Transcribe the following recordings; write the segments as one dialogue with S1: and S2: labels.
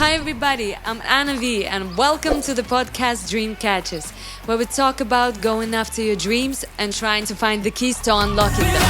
S1: Hi everybody, I'm Anna V and welcome to the podcast Dream Catchers, where we talk about going after your dreams and trying to find the keys to unlocking them.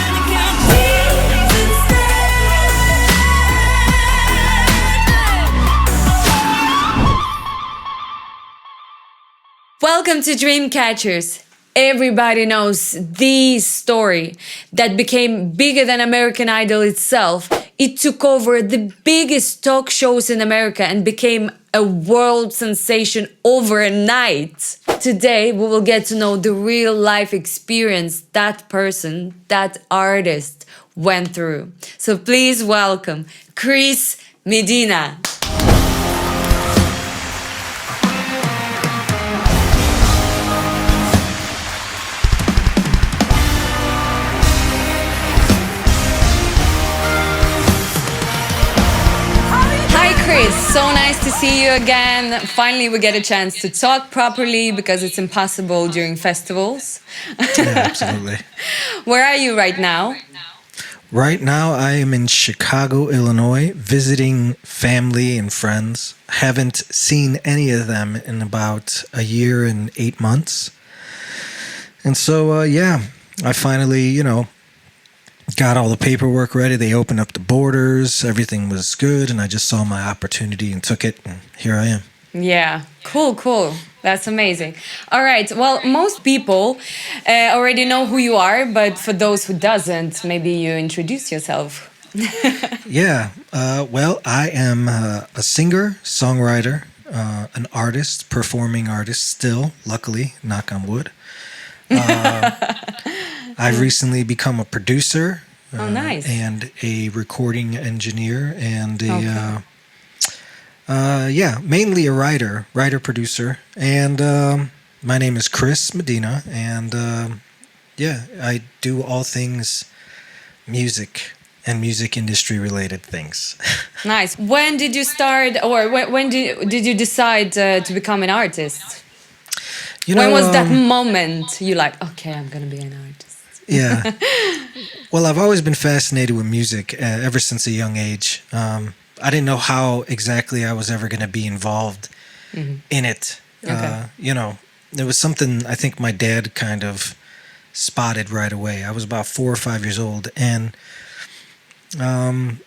S1: Welcome to Dream Catchers. Everybody knows the story that became bigger than American Idol itself. It took over the biggest talk shows in America and became a world sensation overnight. Today, we will get to know the real life experience that person, that artist went through. So please welcome Chris Medina. Chris, so nice to see you again. Finally, we get a chance to talk properly because it's impossible during festivals.
S2: Yeah, absolutely.
S1: Where are you right now?
S2: Right now, I am in Chicago, Illinois, visiting family and friends. Haven't seen any of them in about a year and 8 months. And so, I finally, got all the paperwork ready. They opened up the borders. Everything was good. And I just saw my opportunity and took it. And here I am.
S1: Yeah, cool. That's amazing. All right. Well, most people already know who you are. But for those who doesn't, maybe you introduce yourself.
S2: Yeah. Well, I am a singer, songwriter, an artist, performing artist still, luckily, knock on wood. I've recently become a producer.
S1: Nice.
S2: And a recording engineer and mainly a writer, producer. And my name is Chris Medina. And I do all things music and music industry related things.
S1: Nice. When did you start, or when did you decide to become an artist? When was that moment you like, okay, I'm going to be an artist?
S2: Yeah. Well, I've always been fascinated with music ever since a young age. I didn't know how exactly I was ever going to be involved in it.
S1: Okay.
S2: There was something I think my dad kind of spotted right away. I was about 4 or 5 years old, and I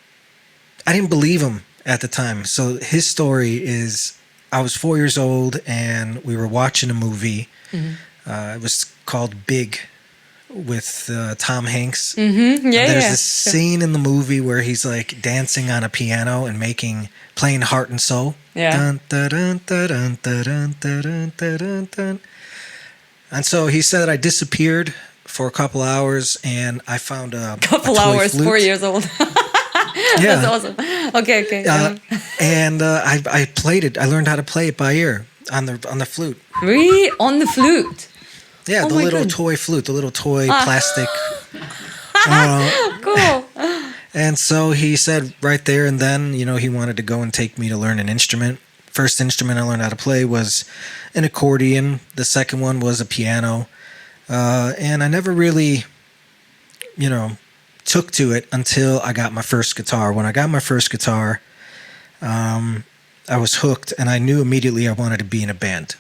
S2: didn't believe him at the time. So his story is, I was 4 years old, and we were watching a movie. It was called Big, with Tom Hanks. There's this scene in the movie where he's like dancing on a piano and playing Heart and Soul.
S1: Yeah.
S2: Dun, dun, dun, dun, dun, dun, dun, dun, dun, dun. And so he said I disappeared for a couple hours and I found a
S1: couple hours, flute. 4 years old.
S2: Yeah.
S1: That's awesome. Okay.
S2: And I played it. I learned how to play it by ear on the flute.
S1: Really? On the flute?
S2: Yeah, the little toy flute, the little toy plastic.
S1: Cool.
S2: And so he said right there and then, he wanted to go and take me to learn an instrument. First instrument I learned how to play was an accordion. The second one was a piano. And I never really, took to it until I got my first guitar. When I got my first guitar, I was hooked and I knew immediately I wanted to be in a band.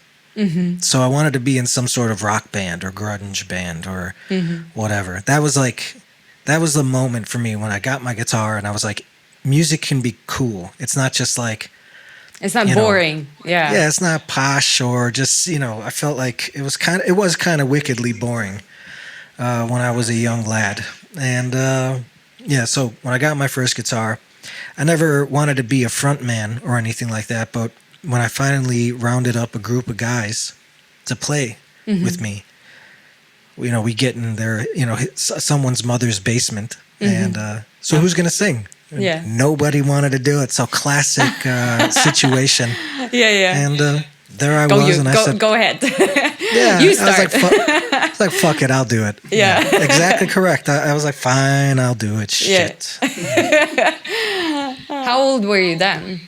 S2: So I wanted to be in some sort of rock band or grunge band or whatever. That was the moment for me when I got my guitar and I was like, music can be cool. It's not just like,
S1: it's not boring.
S2: Yeah, it's not posh or just, I felt like it was kind of wickedly boring when I was a young lad. And so when I got my first guitar, I never wanted to be a front man or anything like that, but when I finally rounded up a group of guys to play with me, we get in their, someone's mother's basement. And so who's going to sing?
S1: Yeah.
S2: Nobody wanted to do it. So classic situation.
S1: Yeah.
S2: And there I was. And I said,
S1: go ahead.
S2: Yeah.
S1: You start.
S2: I was like, fuck it, I'll do it.
S1: Yeah.
S2: Exactly correct. I was like, fine, I'll do it. Shit.
S1: Yeah. How old were you then?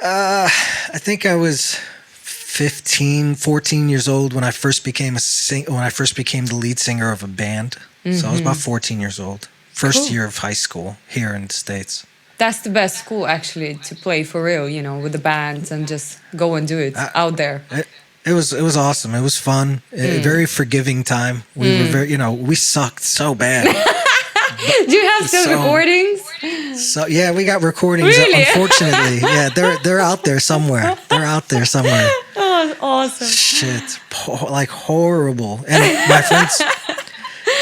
S2: I think I was 14 years old when I first became the lead singer of a band. So I was about 14 years old. First year of high school here in the States.
S1: That's the best school actually to play for real, with the bands and just go and do it out there.
S2: It was awesome. It was fun. A very forgiving time. We were very, we sucked so bad.
S1: Do you have some recordings?
S2: So yeah, we got recordings.
S1: Really?
S2: Unfortunately, yeah, they're out there somewhere.
S1: Oh, awesome.
S2: Shit, like horrible. And my friends,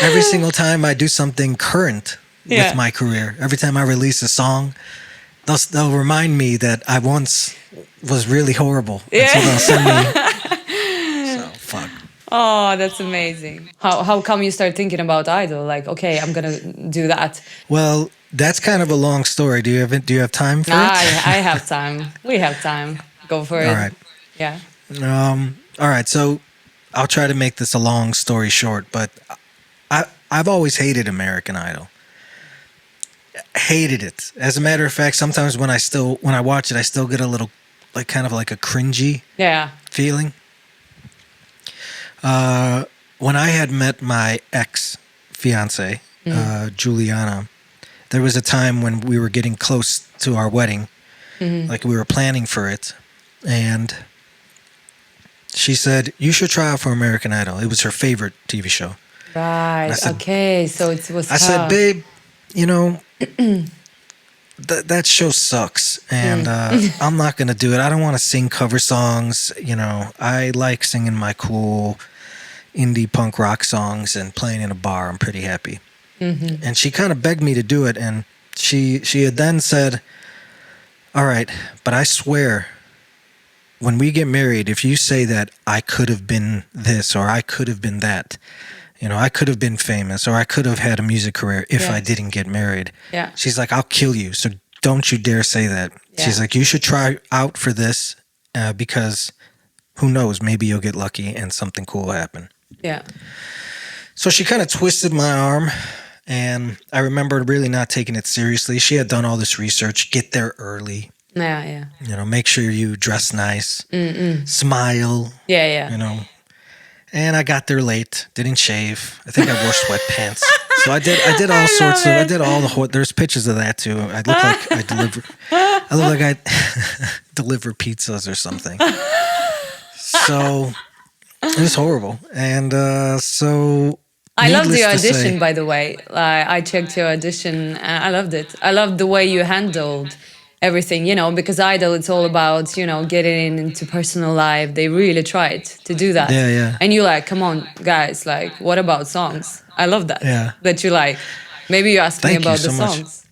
S2: every single time I do something current with my career, every time I release a song, they'll remind me that I once was really horrible.
S1: Yeah.
S2: And so they'll send me. So fuck.
S1: Oh, that's amazing. How come you start thinking about Idol? Like, okay, I'm gonna do that.
S2: Well, that's kind of a long story. Do you have time for it?
S1: I have time. We have time. Go for it.
S2: All right.
S1: Yeah.
S2: All right. So I'll try to make this a long story short, but I've always hated American Idol. Hated it. As a matter of fact, sometimes when I watch it, I still get a little kind of like a cringy feeling. When I had met my ex-fiance, Juliana, there was a time when we were getting close to our wedding, like we were planning for it, and she said, "You should try out for American Idol." It was her favorite TV show.
S1: Right. Okay. So it was.
S2: I said, "Babe, that show sucks, and I'm not gonna do it. I don't want to sing cover songs. I like singing my cool indie punk rock songs and playing in a bar. I'm pretty happy." And she kind of begged me to do it, and she had then said, "All right, but I swear, when we get married, if you say that I could have been this or I could have been that, I could have been famous or I could have had a music career if I didn't get married."
S1: Yeah.
S2: She's like, "I'll kill you, so don't you dare say that." Yeah. She's like, "You should try out for this because who knows, maybe you'll get lucky and something cool will happen."
S1: Yeah.
S2: So she kind of twisted my arm, and I remember really not taking it seriously. She had done all this research, get there early.
S1: Yeah.
S2: Make sure you dress nice, smile.
S1: Yeah.
S2: And I got there late, didn't shave. I think I wore sweatpants. So I did all sorts of, I did all there's pictures of that too. I look like I deliver pizzas or something. So it was horrible. And so
S1: I loved the
S2: needless to
S1: audition,
S2: say-
S1: by the way. I checked your audition. I loved it. I loved the way you handled everything, because Idol, it's all about, getting into personal life. They really tried to do that.
S2: Yeah.
S1: And you're like, come on, guys, like, what about songs? I love that.
S2: Yeah.
S1: That you like, maybe you asked me
S2: Thank you
S1: about
S2: so
S1: the
S2: much.
S1: songs.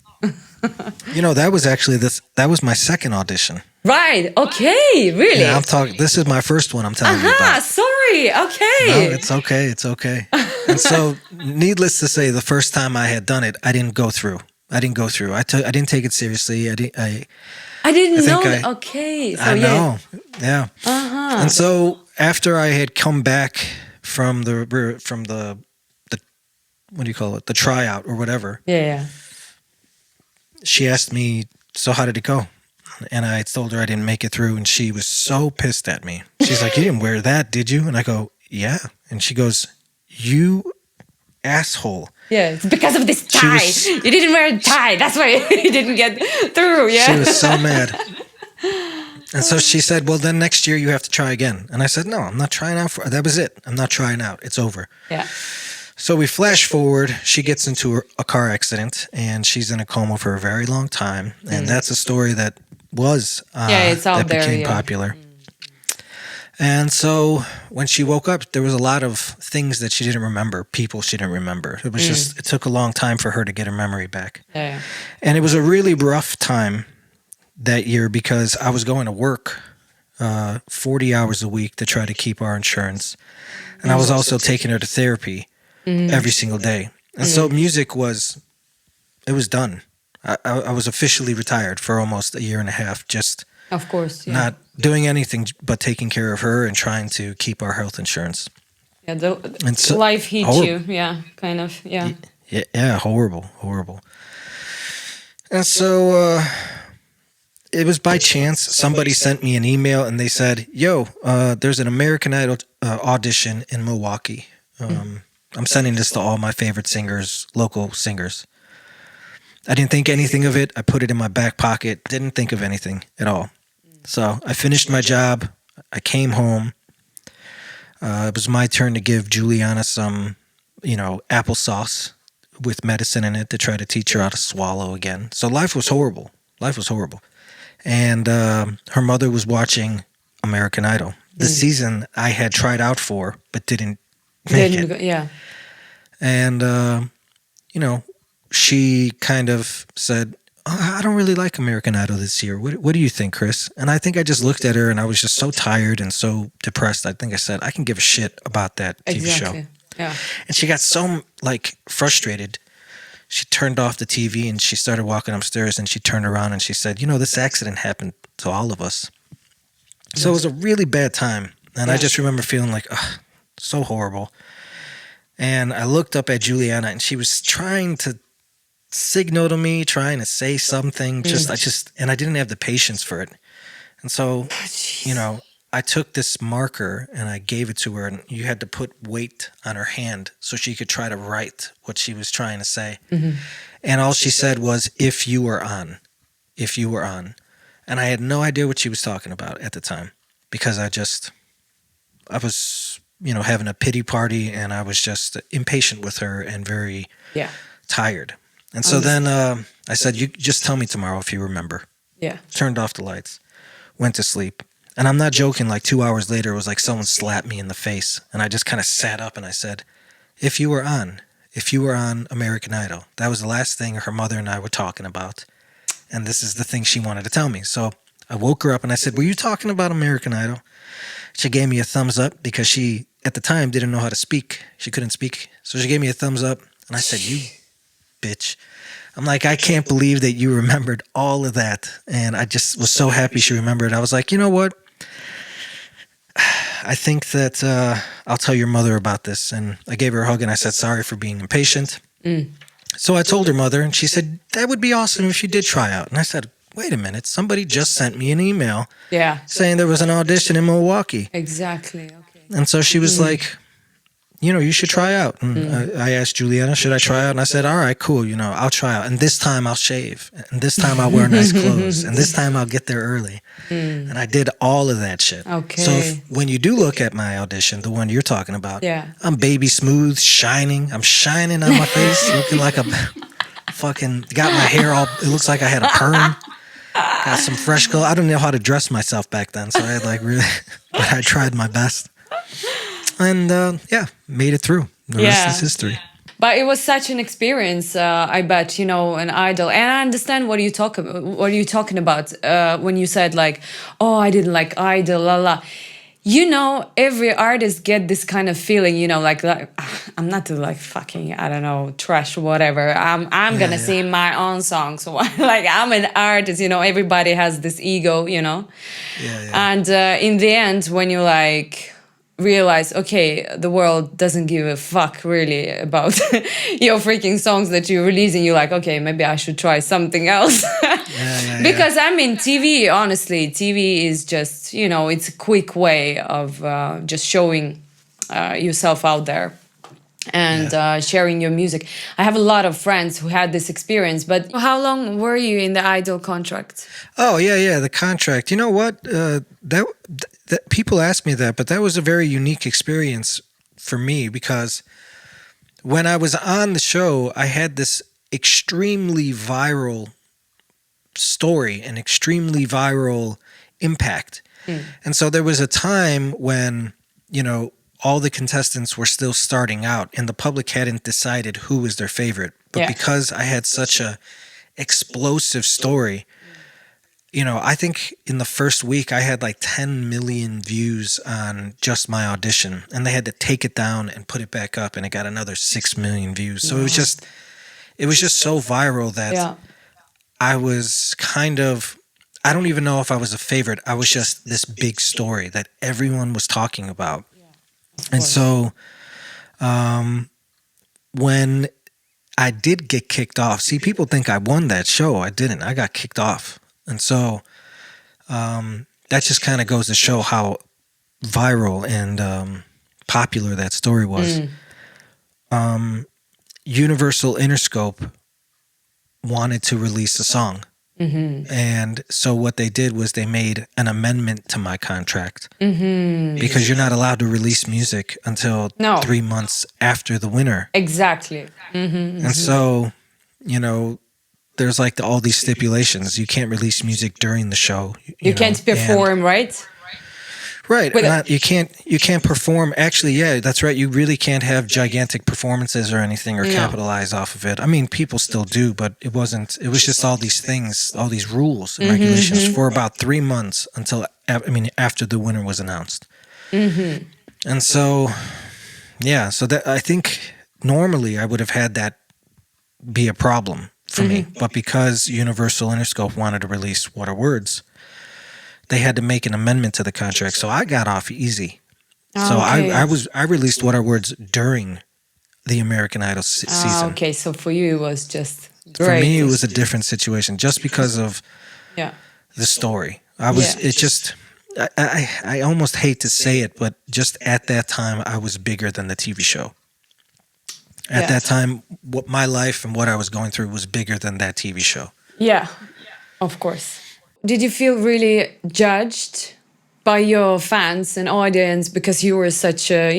S2: That was actually that was my second audition.
S1: Right. Okay. Really?
S2: Yeah, this is my first one I'm telling you about.
S1: Sorry. Okay.
S2: No, it's okay. And so, needless to say, the first time I had done it, I didn't go through. I didn't take it seriously. I
S1: didn't know.
S2: think
S1: Okay. So
S2: I know. Yeah.
S1: Uh-huh.
S2: And so after I had come back from the what do you call it? The tryout or whatever.
S1: Yeah.
S2: She asked me, "So how did it go?" And I told her I didn't make it through, and she was so pissed at me. She's like, "You didn't wear that, did you?" And I go, "Yeah." And she goes, "You asshole."
S1: Yeah, it's because of this tie. You didn't wear a tie. That's why you didn't get through. Yeah.
S2: She was so mad. And so she said, "Well, then next year you have to try again." And I said, "No, I'm not trying out that was it. I'm not trying out. It's over."
S1: Yeah.
S2: So we flash forward. She gets into a car accident, and she's in a coma for a very long time. And that's a story that was
S1: it's out
S2: that
S1: there,
S2: became popular. And so when she woke up, there was a lot of things that she didn't remember, people she didn't remember. It was just, it took a long time for her to get her memory back.
S1: Yeah.
S2: And it was a really rough time that year because I was going to work 40 hours a week to try to keep our insurance. And I was also taking her to therapy every single day. And so music was done. I was officially retired for almost a year and a half, just
S1: Of course. Yeah.
S2: not doing anything but taking care of her and trying to keep our health insurance.
S1: Yeah.
S2: And so,
S1: Life hit
S2: horrible.
S1: you. Yeah. Kind of. Yeah.
S2: Yeah, horrible. And so it was by chance. Somebody sent me an email and they said, "Yo, there's an American Idol audition in Milwaukee. I'm sending this to all my favorite singers, local singers." I didn't think anything of it. I put it in my back pocket. Didn't think of anything at all. So I finished my job. I came home. It was my turn to give Juliana some, applesauce with medicine in it to try to teach her how to swallow again. So life was horrible. Life was horrible. And her mother was watching American Idol. The season I had tried out for, but didn't make it.
S1: Yeah.
S2: And, she kind of said, I don't really like American Idol this year. What do you think, Chris? And I think I just looked at her and I was just so tired and so depressed. I think I said, I can give a shit about that TV show.
S1: Yeah.
S2: And she got so frustrated. She turned off the TV and she started walking upstairs and she turned around and she said, this accident happened to all of us. So it was a really bad time. And I just remember feeling like, so horrible. And I looked up at Juliana and she was trying to signal to me, trying to say something. And I didn't have the patience for it. And so, I took this marker and I gave it to her, and you had to put weight on her hand so she could try to write what she was trying to say. Mm-hmm. And all she said was, if you were on. And I had no idea what she was talking about at the time, because I was, having a pity party, and I was just impatient with her and very tired. And so then I said, you just tell me tomorrow if you remember.
S1: Yeah.
S2: Turned off the lights, went to sleep. And I'm not joking, 2 hours later, it was like someone slapped me in the face. And I just kind of sat up and I said, if you were on American Idol, that was the last thing her mother and I were talking about. And this is the thing she wanted to tell me. So I woke her up and I said, were you talking about American Idol? She gave me a thumbs up because she, at the time, didn't know how to speak. She couldn't speak. So she gave me a thumbs up. And I said, you bitch. I'm like, I can't believe that you remembered all of that. And I just was so happy she remembered. I was like, you know what? I think that I'll tell your mother about this. And I gave her a hug and I said, sorry for being impatient. So I told her mother, and she said, that would be awesome if you did try out. And I said, wait a minute, somebody just sent me an email saying there was an audition in Milwaukee.
S1: Exactly. Okay.
S2: And so she was like, you should try out. And I asked Juliana, should I try out? And I said, all right, cool. I'll try out. And this time I'll shave. And this time I'll wear nice clothes. And this time I'll get there early. And I did all of that shit.
S1: Okay.
S2: So when you do look at my audition, the one you're talking about, I'm baby smooth, shining. I'm shining on my face, looking like a fucking, got my hair all, it looks like I had a perm. Got some fresh color. I don't know how to dress myself back then. So I had really, but I tried my best. And made it through. The rest is history.
S1: But it was such an experience, I bet, an idol. And I understand what you're talking about when you said I didn't like idol, la la. Every artist get this kind of feeling, I'm not fucking, I don't know, trash, whatever. I'm gonna sing my own songs. I'm an artist, everybody has this ego, And in the end, when you realize, okay, the world doesn't give a fuck really about your freaking songs that you're releasing, you're like, okay, maybe I should try something else. Because TV, honestly, TV is just, it's a quick way of just showing yourself out there and sharing your music. I have a lot of friends who had this experience, but how long were you in the Idol contract?
S2: Oh, yeah, the contract. You know what? That people ask me that, but that was a very unique experience for me, because when I was on the show, I had this extremely viral story, an extremely viral impact. And so there was a time when, all the contestants were still starting out and the public hadn't decided who was their favorite. But because I had such a explosive story, I think in the first week I had 10 million views on just my audition, and they had to take it down and put it back up, and it got another 6 million views. So it was just so viral that I was kind of, I don't even know if I was a favorite. I was just this big story that everyone was talking about. And so when I did get kicked off, see, people think I won that show. I didn't. I got kicked off. And so that just kind of goes to show how viral and popular that story was. Universal Interscope wanted to release a song. And so what they did was they made an amendment to my contract because you're not allowed to release music until
S1: No.
S2: 3 months after the winner.
S1: Exactly.
S2: And so, you know, there's like all these stipulations. You can't release music during the show.
S1: You
S2: know,
S1: can't perform, right?
S2: Right.
S1: But-
S2: You can't perform. Actually, yeah, that's right. You really can't have gigantic performances or anything or capitalize off of it. I mean, people still do, but it was just all these things, all these rules and regulations for about 3 months until, after the winner was announced. And so, yeah, so that I think normally I would have had that be a problem for me. But because Universal Interscope wanted to release What Are Words, they had to make an amendment to the contract, so I got off easy. So
S1: Okay.
S2: I released What Are Words during the American Idol season.
S1: Okay, so for you it was just
S2: For
S1: great.
S2: me, it was a different situation, just because of
S1: Yeah.
S2: the story. I almost hate to say it, but just at that time, I was bigger than the TV show. At that time, what my life and what I was going through was bigger than that TV show.
S1: Yeah, of course. Did you feel really judged by your fans and audience because you were such a,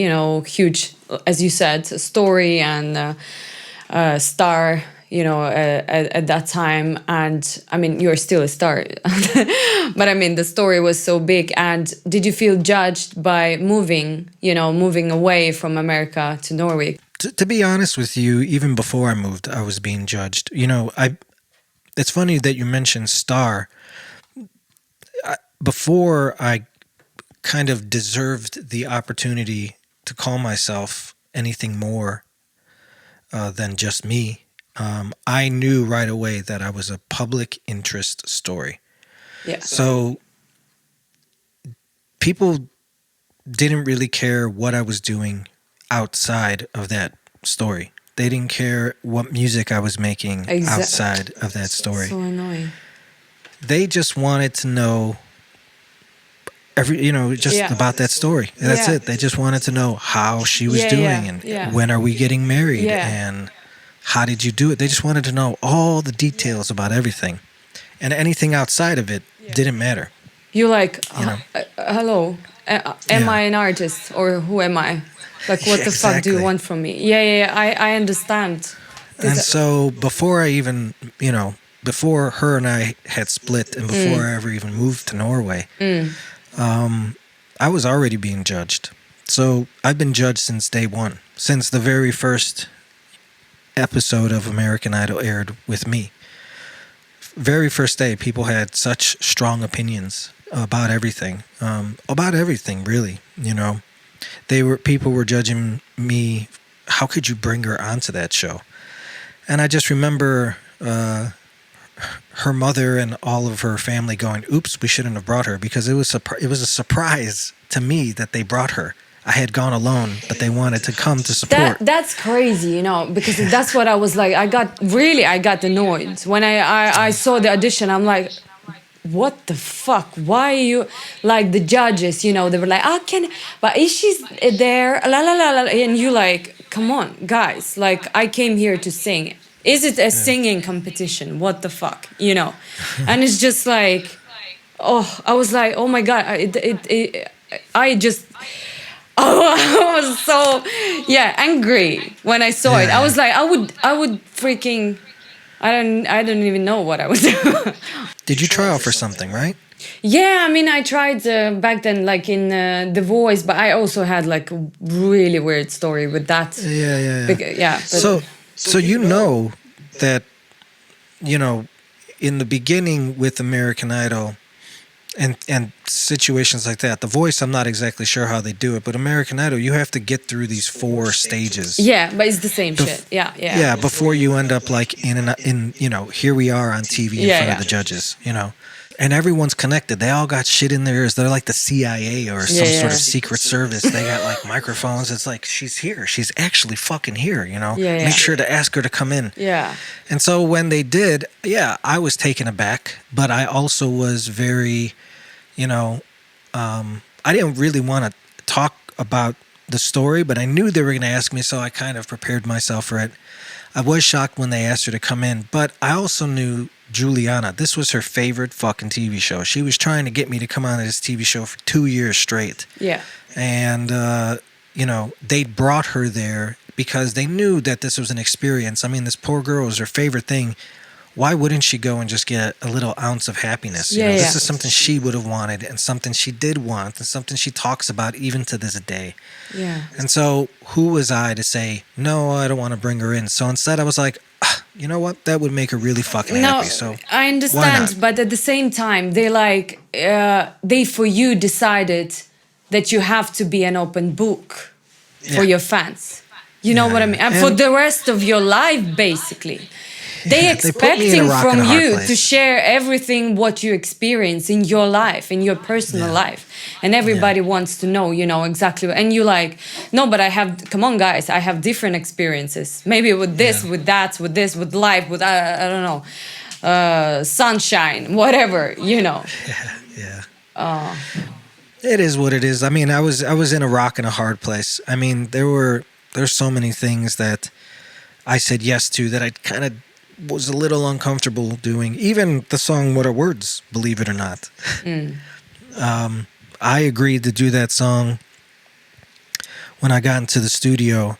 S1: huge, as you said, story and star, at that time? And I mean, you're still a star, but I mean, the story was so big. And did you feel judged by moving away from America to Norway?
S2: To be honest with you, even before I moved, I was being judged. It's funny that you mentioned star. Before I kind of deserved the opportunity to call myself anything more than just me, I knew right away that I was a public interest story.
S1: Yeah.
S2: So people didn't really care what I was doing outside of that story. They didn't care what music I was making outside of that story.
S1: So annoying.
S2: They just wanted to know about that story. That's it. They just wanted to know how she was doing and when are we getting married and how did you do it. They just wanted to know all the details about everything, and anything outside of it didn't matter.
S1: You hello, am I an artist or who am I? Like, what the fuck do you want from me? Yeah, I understand.
S2: And so before I even, before her and I had split and before I ever even moved to Norway, I was already being judged. So I've been judged since day one, since the very first episode of American Idol aired with me. Very first day, people had such strong opinions about everything really, People were judging me. How could you bring her onto that show? And I just remember her mother and all of her family going, "Oops, we shouldn't have brought her," because it was a surprise to me that they brought her. I had gone alone, but they wanted to come to support.
S1: That's crazy, because that's what I was like. I got annoyed when I saw the audition. I'm like, what the fuck? Why are you like the judges? They were like, but is she there? La la la la, and you like, come on, guys! Like, I came here to sing. Is it a singing competition? What the fuck? And it's just like, I was like, oh my god! I was so angry when I saw it. I was like, I would freaking, I don't even know what I was doing.
S2: Did you try out for something, right?
S1: Yeah, I mean, I tried back then, like in The Voice, but I also had like a really weird story with that.
S2: Yeah.
S1: But
S2: So that, in the beginning with American Idol and situations like that, The Voice, I'm not exactly sure how they do it, but American Idol, you have to get through these 4 stages.
S1: Yeah, but it's the same shit. Yeah.
S2: Yeah, before you end up like in here we are on TV in front of the judges, And everyone's connected. They all got shit in their ears. They're like the CIA or some sort of secret service. They got like microphones. It's like, she's here. She's actually fucking here, Make sure to ask her to come in.
S1: Yeah.
S2: And so when they did, I was taken aback, but I also was very, I didn't really want to talk about the story, but I knew they were going to ask me, so I kind of prepared myself for it. I was shocked when they asked her to come in, but I also knew Juliana. This was her favorite fucking TV show. She was trying to get me to come on this TV show for 2 years straight.
S1: Yeah.
S2: And, they brought her there because they knew that this was an experience. I mean, this poor girl was her favorite thing. Why wouldn't she go and just get a little ounce of happiness? This is something she would have wanted and something she did want and something she talks about even to this day.
S1: Yeah.
S2: And so who was I to say, no, I don't want to bring her in? So instead I was like, you know what? That would make her really fucking happy. So
S1: I understand, but at the same time, they for you decided that you have to be an open book for your fans. You know what I mean? And for the rest of your life, basically. They expecting from you to share everything what you experience in your life, in your personal life. And everybody wants to know, exactly. And you're like, no, but come on, guys, I have different experiences. Maybe with this, with that, with this, with life, with, I don't know, sunshine, whatever,
S2: Yeah. It is what it is. I mean, I was in a rock and a hard place. I mean, there's so many things that I said yes to that I kind of was a little uncomfortable doing. Even the song What Are Words, believe it or not. I agreed to do that song when I got into the studio.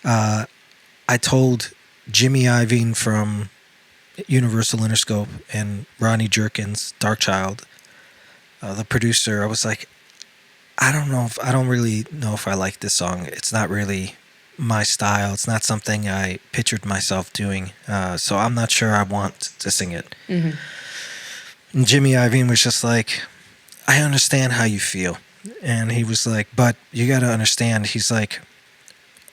S2: I told Jimmy Iovine from Universal Interscope and Ronnie Jerkins, Darkchild, the producer, I was like, I don't really know if I like this song. It's not really my style. It's not something I pictured myself doing. So I'm not sure I want to sing it. Mm-hmm. And Jimmy Iovine was just like, I understand how you feel. And he was like, but you got to understand, he's like,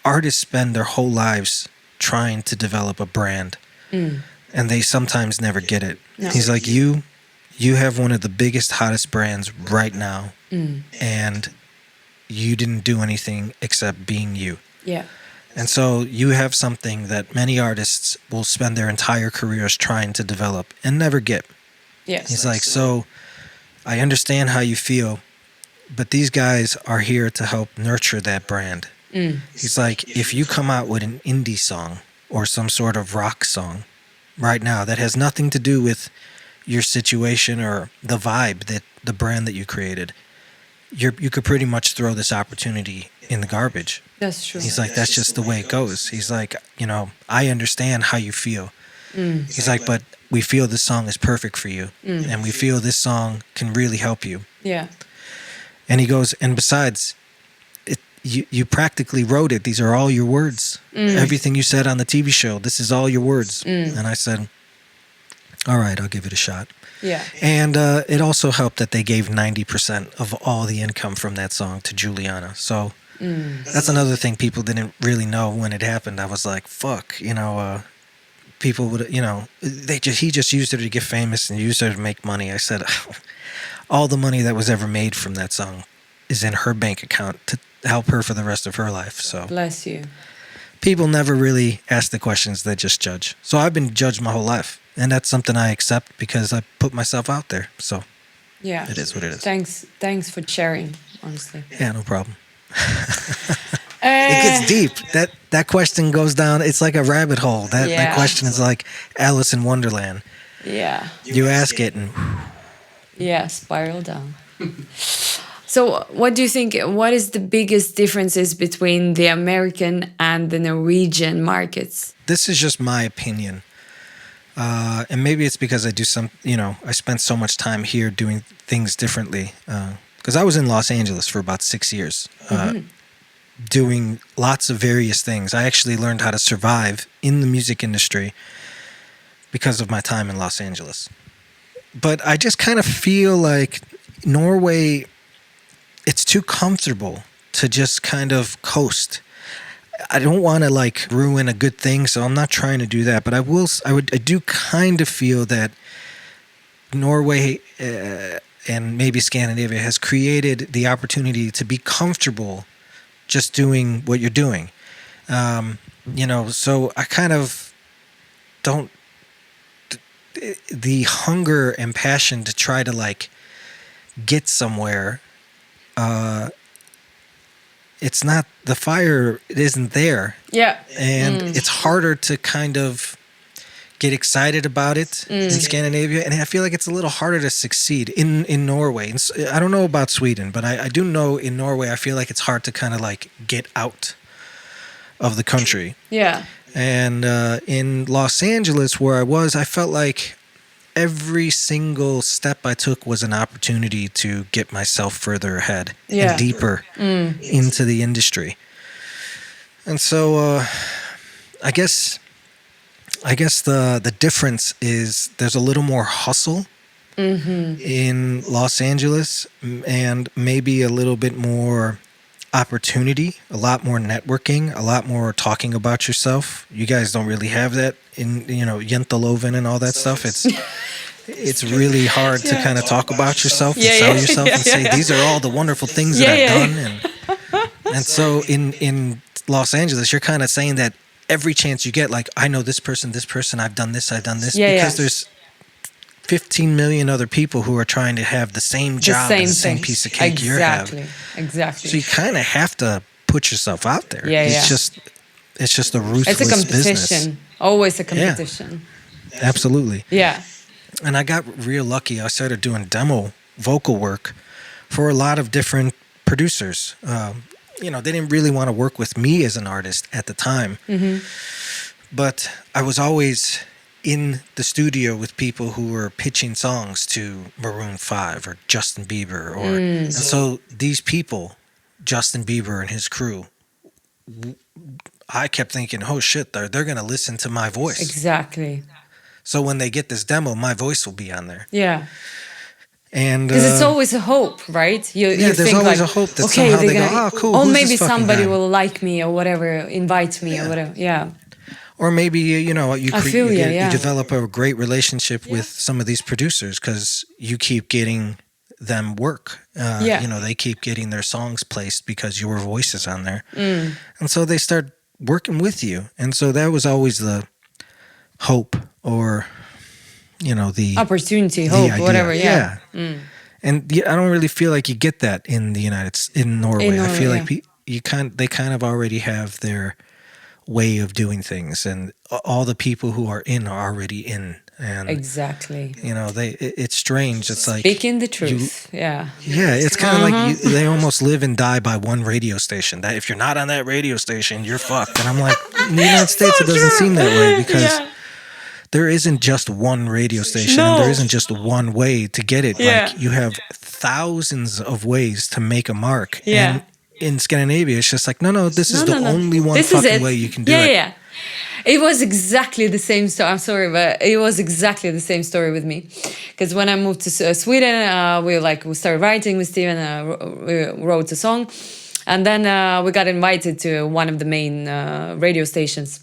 S2: artists spend their whole lives trying to develop a brand. And they sometimes never get it. No. He's like, you have one of the biggest, hottest brands right now. And you didn't do anything except being you.
S1: Yeah.
S2: And so you have something that many artists will spend their entire careers trying to develop and never get.
S1: Yes.
S2: He's like, so I understand how you feel, but these guys are here to help nurture that brand. He's like, if you come out with an indie song or some sort of rock song right now that has nothing to do with your situation or the vibe that the brand that you created, you could pretty much throw this opportunity in the garbage.
S1: That's true.
S2: He's like, that's just the way it goes. He's like, I understand how you feel. He's like, but we feel this song is perfect for you. And we feel this song can really help you.
S1: Yeah.
S2: And he goes, and besides, you practically wrote it. These are all your words. Everything you said on the TV show, this is all your words. And I said, all right, I'll give it a shot.
S1: Yeah.
S2: And it also helped that they gave 90% of all the income from that song to Juliana. So that's another thing people didn't really know when it happened. I was like, fuck, people would, he just used her to get famous and used her to make money. I said, all the money that was ever made from that song is in her bank account to help her for the rest of her life. So
S1: bless you.
S2: People never really ask the questions, they just judge. So I've been judged my whole life. And that's something I accept because I put myself out there. So
S1: yeah,
S2: it is what it is.
S1: Thanks for sharing, honestly.
S2: Yeah, no problem. It gets deep. That question goes down. It's like a rabbit hole. That question is like Alice in Wonderland.
S1: Yeah.
S2: You ask it and...
S1: Yeah, spiral down. So what do you think, what is the biggest differences between the American and the Norwegian markets?
S2: This is just my opinion. And maybe it's because I do I spent so much time here doing things differently. Because I was in Los Angeles for about 6 years, doing lots of various things. I actually learned how to survive in the music industry because of my time in Los Angeles. But I just kind of feel like Norway, it's too comfortable to just kind of coast. I don't want to ruin a good thing, so I'm not trying to do that. But I do kind of feel that Norway and maybe Scandinavia has created the opportunity to be comfortable just doing what you're doing. So I kind of don't, the hunger and passion to try to get somewhere, it's not the fire. It isn't there,
S1: Yeah.
S2: and it's harder to kind of get excited about it in Scandinavia, and I feel like it's a little harder to succeed in Norway. And I don't know about Sweden, but I do know in Norway, I feel like it's hard to kind of like get out of the country.
S1: Yeah.
S2: And in Los Angeles, where I was, I felt like every single step I took was an opportunity to get myself further ahead and deeper into the industry. And so I guess the difference is there's a little more hustle in Los Angeles, and maybe a little bit more opportunity, a lot more networking, a lot more talking about yourself. You guys don't really have that in, Jenteloven and all that stuff. It's really hard to kind of talk about yourself and sell yourself and say, these are all the wonderful things that I've done. And so in Los Angeles, you're kind of saying that every chance you get, like, I know this person, I've done this, because there's 15 million other people who are trying to have the same job and the same piece of cake you're having.
S1: Exactly.
S2: So you kind of have to put yourself out there. It's just a ruthless
S1: It's a competition.
S2: business.
S1: Always a competition.
S2: Yeah, absolutely.
S1: Yeah.
S2: And I got real lucky. I started doing demo vocal work for a lot of different producers. They didn't really want to work with me as an artist at the time. But I was always in the studio with people who were pitching songs to Maroon 5 or Justin Bieber. And so these people, Justin Bieber and his crew, I kept thinking, oh shit, they're going to listen to my voice.
S1: Exactly.
S2: So when they get this demo, my voice will be on there.
S1: Yeah.
S2: And
S1: because it's always a hope, right? You
S2: there's
S1: think
S2: always
S1: like,
S2: a hope that
S1: okay,
S2: somehow they
S1: gonna,
S2: go, oh, cool.
S1: or
S2: who's
S1: maybe
S2: this fucking
S1: somebody
S2: guy?
S1: will like me or whatever, invite me or whatever. Yeah.
S2: Or maybe, you develop a great relationship with some of these producers because you keep getting them work. They keep getting their songs placed because your voice is on there. And so they start working with you. And so that was always the hope or, the
S1: opportunity,
S2: the
S1: hope,
S2: idea.
S1: whatever. Yeah.
S2: And I don't really feel like you get that in in Norway. I feel like they kind of already have their way of doing things, and all the people who are are already in. And
S1: exactly.
S2: It's strange. It's like
S1: speaking the truth. Yeah,
S2: it's kind of like they almost live and die by one radio station. That if you're not on that radio station, you're fucked. And I'm like, in the United States, it doesn't seem that way because there isn't just one radio station, and there isn't just one way to get it. Like you have thousands of ways to make a mark. And in Scandinavia, it's just like, no, this is the only one fucking way you can do it.
S1: Yeah. It was exactly the same story. I'm sorry, but it was exactly the same story with me. Because when I moved to Sweden, we started writing with Steven. We wrote a song, and then we got invited to one of the main radio stations.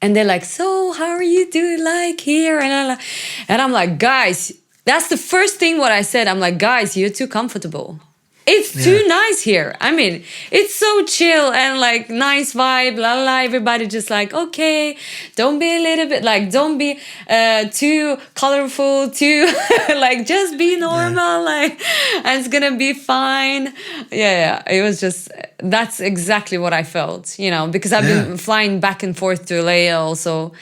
S1: And they're like, so how are you doing here? And I'm like, guys, that's the first thing what I said. I'm like, guys, you're too comfortable. It's too nice here. I mean, it's so chill and nice vibe, la la la. Everybody just okay, don't be a little bit don't be too colorful, too just be normal, and it's gonna be fine. Yeah. It was just that's exactly what I felt, because I've been flying back and forth to LA also.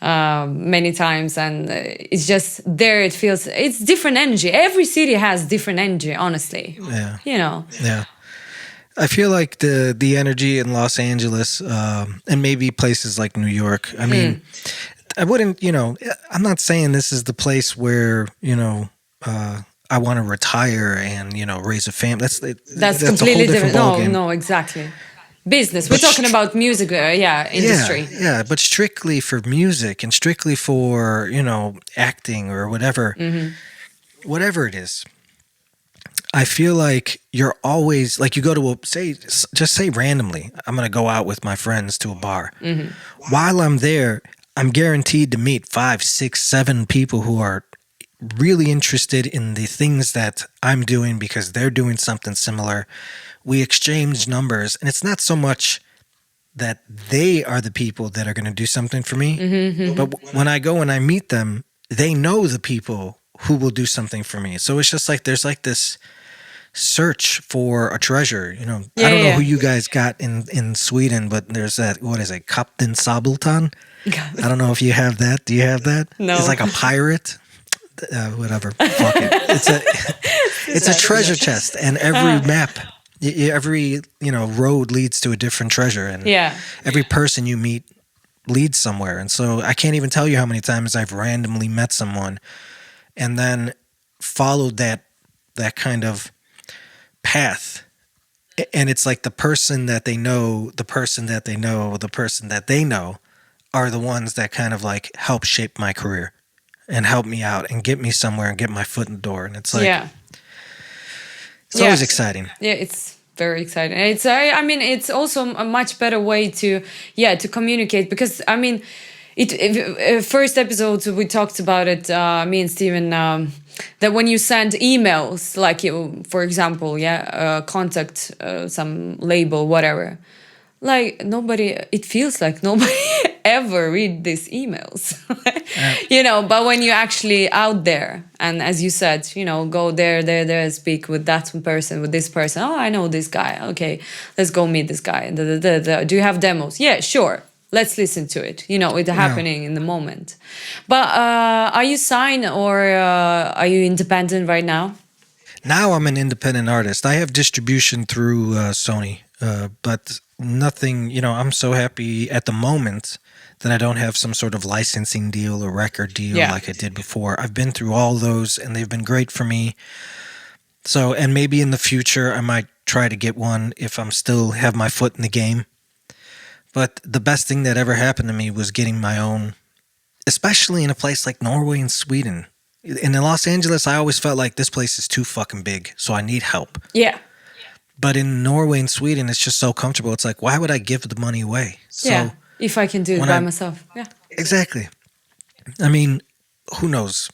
S1: Many times, and it's just there. It feels it's different energy. Every city has different energy, honestly.
S2: Yeah. I feel like the energy in Los Angeles and maybe places like New York. I mean, I wouldn't. I'm not saying this is the place where I want to retire and raise a family. That's
S1: completely
S2: a whole different ballgame.
S1: No, exactly. Business. We're talking about music, industry.
S2: Yeah, but strictly for music and strictly for, acting or whatever, whatever it is. I feel like you're always, you go to just say randomly, I'm going to go out with my friends to a bar. While I'm there, I'm guaranteed to meet 5, 6, 7 people who are really interested in the things that I'm doing because they're doing something similar. We exchange numbers, and it's not so much that they are the people that are going to do something for me, but when I go and I meet them, they know the people who will do something for me. So it's just there's this search for a treasure. You know,
S1: Yeah,
S2: I don't know
S1: yeah.
S2: who you guys got in Sweden, but there's that, what is it, Captain Sabeltan? I don't know if you have that. Do you have that?
S1: No.
S2: It's like a pirate. Whatever. Fuck it. It's a treasure chest, and every map, every road leads to a different treasure, and
S1: Yeah.
S2: every person you meet leads somewhere. And so I can't even tell you how many times I've randomly met someone, and then followed that kind of path. And it's like the person that they know, the person that they know, the person that they know are the ones that kind of like help shape my career and help me out and get me somewhere and get my foot in the door. And it's like,
S1: Yeah.
S2: it's always exciting.
S1: Yeah, it's very exciting. It's I mean, it's also a much better way to communicate, because I mean, first episodes we talked about it, me and Steven, that when you send emails, like you, for example, contact some label, whatever, like it feels like nobody ever read these emails. But when you're actually out there, and as you said, go there, speak with that person, with this person. Oh, I know this guy. Okay, let's go meet this guy. Do you have demos? Yeah, sure. Let's listen to it. It's happening in the moment. But are you signed, or are you independent right now?
S2: Now I'm an independent artist. I have distribution through Sony, but nothing, I'm so happy at the moment that I don't have some sort of licensing deal or record deal like I did before. I've been through all those, and they've been great for me. So, and maybe in the future I might try to get one if I'm still have my foot in the game. But the best thing that ever happened to me was getting my own, especially in a place like Norway and Sweden. In Los Angeles, I always felt like this place is too fucking big, so I need help.
S1: Yeah.
S2: But in Norway and Sweden, it's just so comfortable. It's like, why would I give the money away? So
S1: if I can do it by myself. Yeah.
S2: Exactly. I mean, who knows?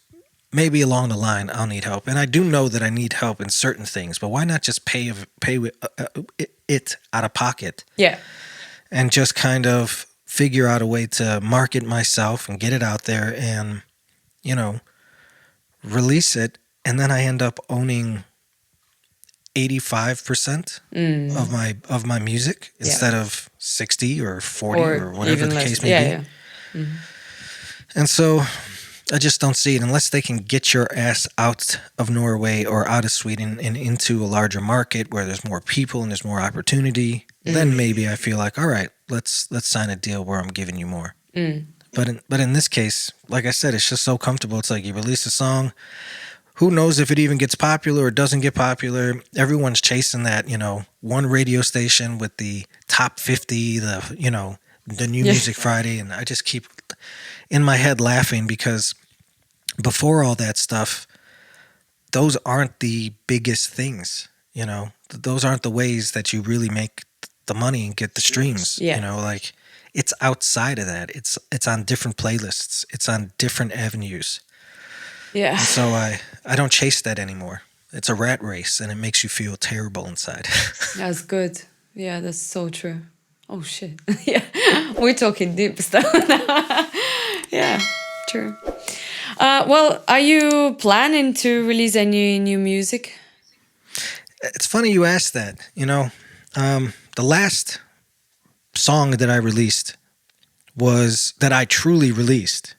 S2: Maybe along the line, I'll need help. And I do know that I need help in certain things, but why not just pay it out of pocket?
S1: Yeah.
S2: And just kind of figure out a way to market myself and get it out there and, release it. And then I end up owning 85% of my music instead of 60 or 40 or whatever the case may be. Yeah. Mm-hmm. And so I just don't see it unless they can get your ass out of Norway or out of Sweden and into a larger market where there's more people and there's more opportunity. Then maybe I feel like, all right, let's sign a deal where I'm giving you more. But in this case, like I said, it's just so comfortable. It's like you release a song. Who knows if it even gets popular or doesn't get popular? Everyone's chasing that, one radio station with the top 50, the New Music Friday. And I just keep in my head laughing because before all that stuff, those aren't the biggest things, Those aren't the ways that you really make the money and get the streams, like it's outside of that. It's on different playlists. It's on different avenues.
S1: Yeah.
S2: And so I don't chase that anymore. It's a rat race, and it makes you feel terrible inside.
S1: That's good. Yeah, that's so true. Oh, shit. Yeah, we're talking deep stuff now. Yeah, true. Well, are you planning to release any new music?
S2: It's funny you asked that. The last song that I released that I truly released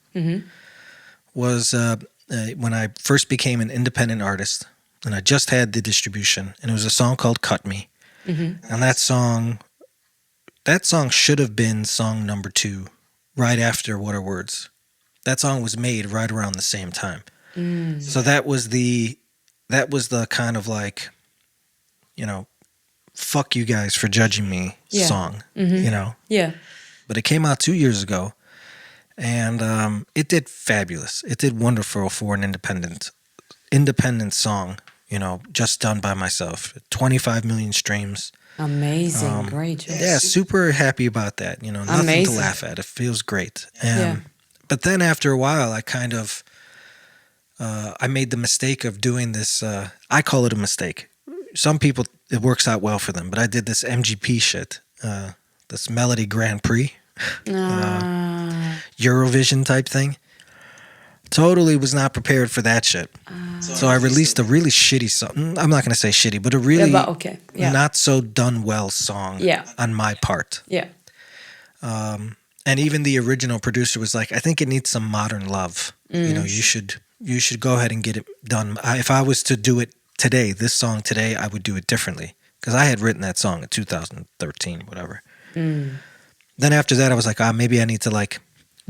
S2: was when I first became an independent artist, and I just had the distribution, and it was a song called Cut Me. And that song should have been song number 2 right after What Are Words. That song was made right around the same time. So that was the kind of like, fuck you guys for judging me song,
S1: Yeah.
S2: But it came out 2 years ago, and it did fabulous. It did wonderful for an independent song, just done by myself. 25 million streams.
S1: Amazing. Great job.
S2: Yeah, super happy about that. Nothing
S1: Amazing.
S2: to laugh at. It feels great. But then after a while, I kind of, I made the mistake of doing this. I call it a mistake. Some people, it works out well for them, but I did this MGP shit, this Melody Grand Prix, Eurovision type thing. Totally was not prepared for that shit. So I released a really shitty song. I'm not going to say shitty, but a really
S1: okay. Yeah.
S2: not so done well song on my part.
S1: Yeah.
S2: And even the original producer was like, I think it needs some modern love. You know, you should go ahead and get it done. If I was to do it today, this song today, I would do it differently. Because I had written that song in 2013, whatever. Then after that, I was like, maybe I need to like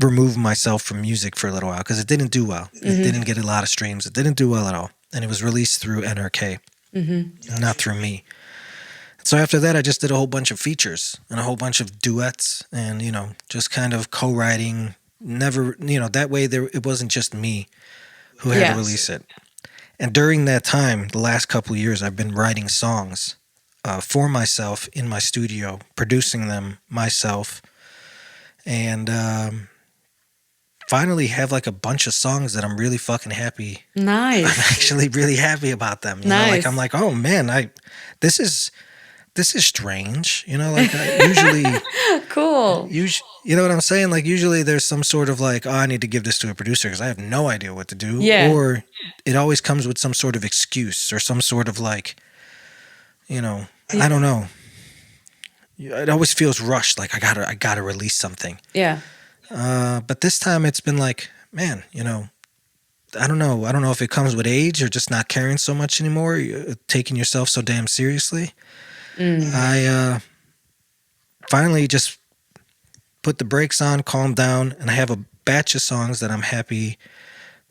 S2: remove myself from music for a little while because it didn't do well. It didn't get a lot of streams. It didn't do well at all. And it was released through NRK, not through me. So after that, I just did a whole bunch of features and a whole bunch of duets and, you know, just kind of co-writing. Never, you know, that way it wasn't just me who had to release it. And during that time, the last couple of years, I've been writing songs for myself in my studio, producing them myself. And finally have like a bunch of songs that I'm really fucking happy.
S1: Nice.
S2: I'm actually really happy about them. You know, like I'm like, oh man, this is strange. You know, like usually
S1: cool.
S2: You know what I'm saying? Like usually there's some sort of like, I need to give this to a producer because I have no idea what to do.
S1: Yeah.
S2: Or it always comes with some sort of excuse or some sort of like, you know, I don't know. It always feels rushed. Like I gotta release something.
S1: Yeah.
S2: But this time it's been like, man, you know, I don't know. I don't know if it comes with age or just not caring so much anymore, taking yourself so damn seriously. I finally just put the brakes on, calmed down, and I have a batch of songs that I'm happy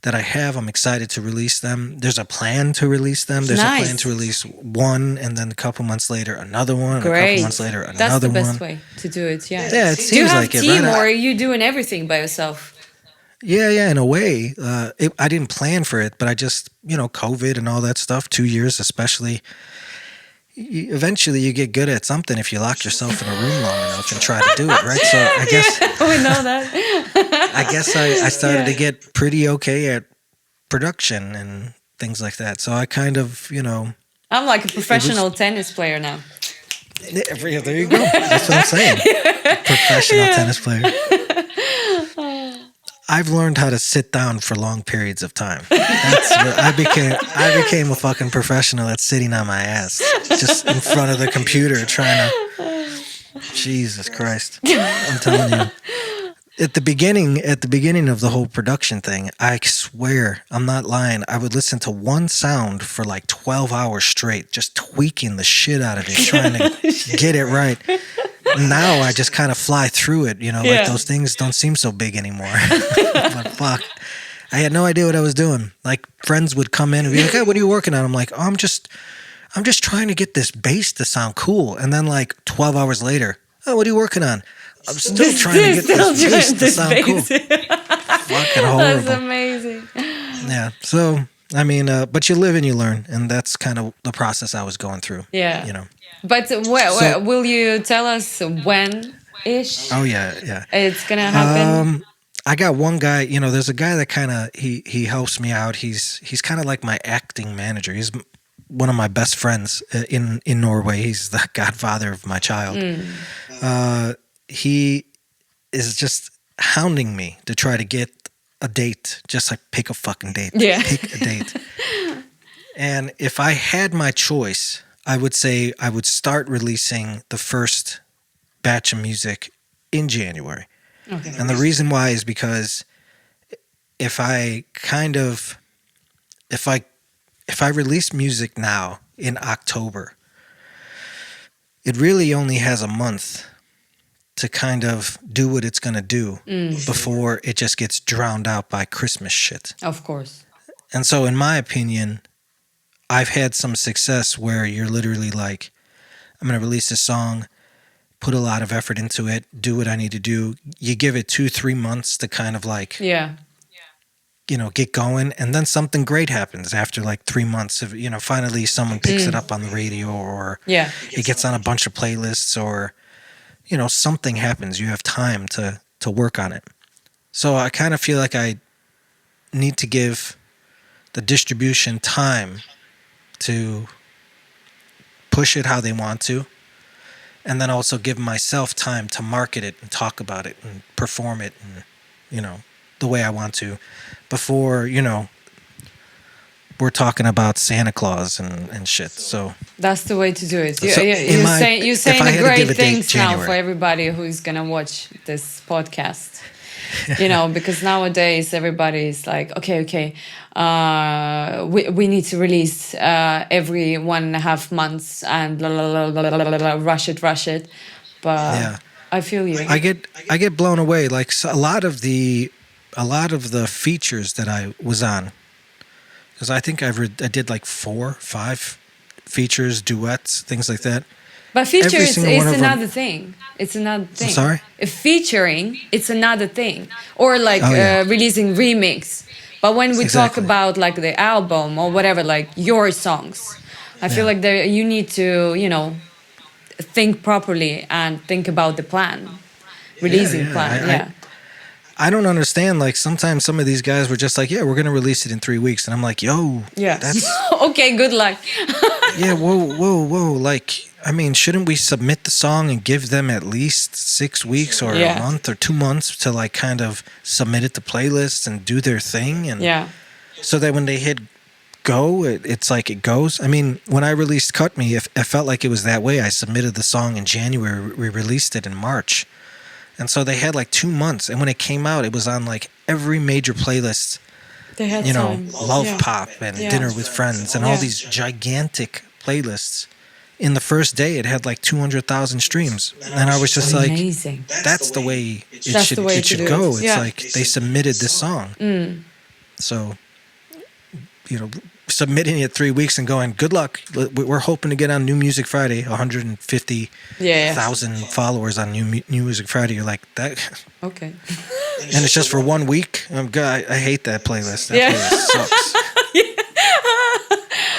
S2: that I have. I'm excited to release them. There's a plan to release them. There's a plan to release one, and then a couple months later, another one.
S1: Great.
S2: And a couple months later, another one.
S1: That's the best way to do it, yeah.
S2: Yeah, it seems like it, right?
S1: Do you have a team or are you doing everything by yourself?
S2: Yeah, in a way. I didn't plan for it, but I just, you know, COVID and all that stuff, 2 years especially. Eventually you get good at something if you lock yourself in a room long enough and try to do it, right? So I guess
S1: we know that.
S2: I guess I started to get pretty okay at production and things like that. So I kind of, you know,
S1: I'm like a professional tennis player now.
S2: There you go. That's what I'm saying. Professional tennis player. I've learned how to sit down for long periods of time. I became a fucking professional at sitting on my ass, just in front of the computer, trying to. Jesus Christ! I'm telling you. At the beginning of the whole production thing, I swear, I'm not lying, I would listen to one sound for like 12 hours straight, just tweaking the shit out of it, trying to get it right. Now I just kind of fly through it, you know, like those things don't seem so big anymore. But fuck, I had no idea what I was doing. Like friends would come in and be like, "Hey, what are you working on?" I'm like, "Oh, I'm just trying to get this bass to sound cool." And then like 12 hours later, "Oh, what are you working on?" I'm still trying to get this bass to sound cool. Fucking horrible.
S1: That's amazing.
S2: Yeah. So I mean, but you live and you learn, and that's kind of the process I was going through.
S1: Yeah.
S2: You know.
S1: But will you tell us when-ish?
S2: Oh yeah.
S1: It's gonna happen.
S2: I got one guy. You know, there's a guy that kind of he helps me out. He's kind of like my acting manager. He's one of my best friends in Norway. He's the godfather of my child. He is just hounding me to try to get a date. Just like pick a fucking date.
S1: Yeah.
S2: Pick a date. And if I had my choice, I would say I would start releasing the first batch of music in January. Okay. And the reason why is because if I release music now in October, it really only has a month to kind of do what it's going to do before it just gets drowned out by Christmas shit.
S1: Of course.
S2: And so in my opinion, I've had some success where you're literally like, I'm going to release this song, put a lot of effort into it, do what I need to do. You give it 2-3 months to kind of like, you know, get going. And then something great happens after like 3 months of, you know, finally someone picks it up on the radio or it gets on a bunch of playlists or, you know, something happens. You have time to work on it. So I kind of feel like I need to give the distribution time to push it how they want to, and then also give myself time to market it and talk about it and perform it and, you know, the way I want to before, we're talking about Santa Claus and shit. So
S1: That's the way to do it.
S2: So
S1: You're
S2: if
S1: saying
S2: I
S1: the
S2: had to give
S1: great
S2: a date,
S1: things now for
S2: January.
S1: everybody who's gonna watch this podcast. Because nowadays everybody is like, okay, we need to release every 1.5 months and blah, blah, blah, blah, blah, blah, rush it. But
S2: Yeah.
S1: I feel you.
S2: I get blown away. Like a lot of the features that I was on, because I think I did like 4, 5 features, duets, things like that.
S1: But features is
S2: single one of them-
S1: another thing. It's another thing.
S2: sorry?
S1: If featuring, it's another thing. Or like
S2: Oh, yeah.
S1: releasing remix. But when we talk
S2: Exactly.
S1: about like the album or whatever, like your songs, I feel like you need to, think properly and think about the plan. Releasing
S2: yeah.
S1: plan,
S2: I don't understand. Like sometimes some of these guys were just like, yeah, we're gonna release it in 3 weeks, and I'm like, yo,
S1: yeah.
S2: that's
S1: Okay, good luck.
S2: yeah, whoa. Like, I mean, shouldn't we submit the song and give them at least 6 weeks or
S1: Yeah.
S2: a month or 2 months to like kind of submit it to playlists and do their thing, and
S1: Yeah.
S2: so that when they hit go, it's like it goes. I mean, when I released "Cut Me," it felt like it was that way. I submitted the song in January, we released it in March, and so they had like 2 months. And when it came out, it was on like every major playlist.
S1: They had time.
S2: Love
S1: Yeah.
S2: Pop and
S1: Yeah.
S2: Dinner with Friends and all
S1: Yeah.
S2: these gigantic playlists. In the first day, it had like 200,000 streams, and I was just like,
S1: Amazing.
S2: "That's the way it
S1: That's
S2: should
S1: the way
S2: it
S1: to
S2: should
S1: do
S2: go."
S1: it.
S2: It's
S1: Yeah.
S2: like they submitted this song, so submitting it 3 weeks and going, "Good luck. We're hoping to get on New Music Friday." 150,000 followers on New Music Friday. You're like that.
S1: Okay.
S2: And it's just for 1 week. I hate that playlist. That
S1: Yeah.
S2: playlist sucks.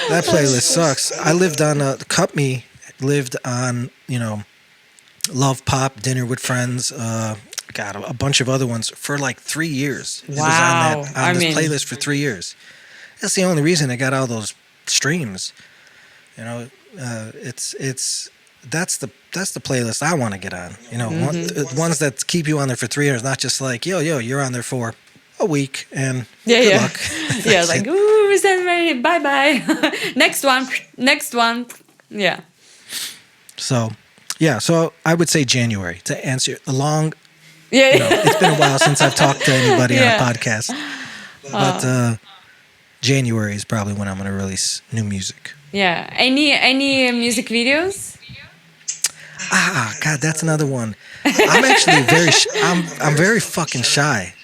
S2: That playlist sucks. I lived on Cut Me, lived on Love Pop, Dinner with Friends, a bunch of other ones for like 3 years. It was
S1: Wow.
S2: on this playlist for 3 years. That's the only reason I got all those streams. That's the playlist I want to get on. Ones that keep you on there for 3 years, not just like yo, you're on there for a week and good luck.
S1: Yeah, like ooh, is that ready? Bye. Next one. Yeah.
S2: So I would say January to answer a long.
S1: Yeah.
S2: It's been a while since I've talked to anybody on
S1: Yeah.
S2: a podcast, but January is probably when I'm going to release new music.
S1: Yeah. Any music videos?
S2: God, that's another one. I'm actually I'm very fucking shy.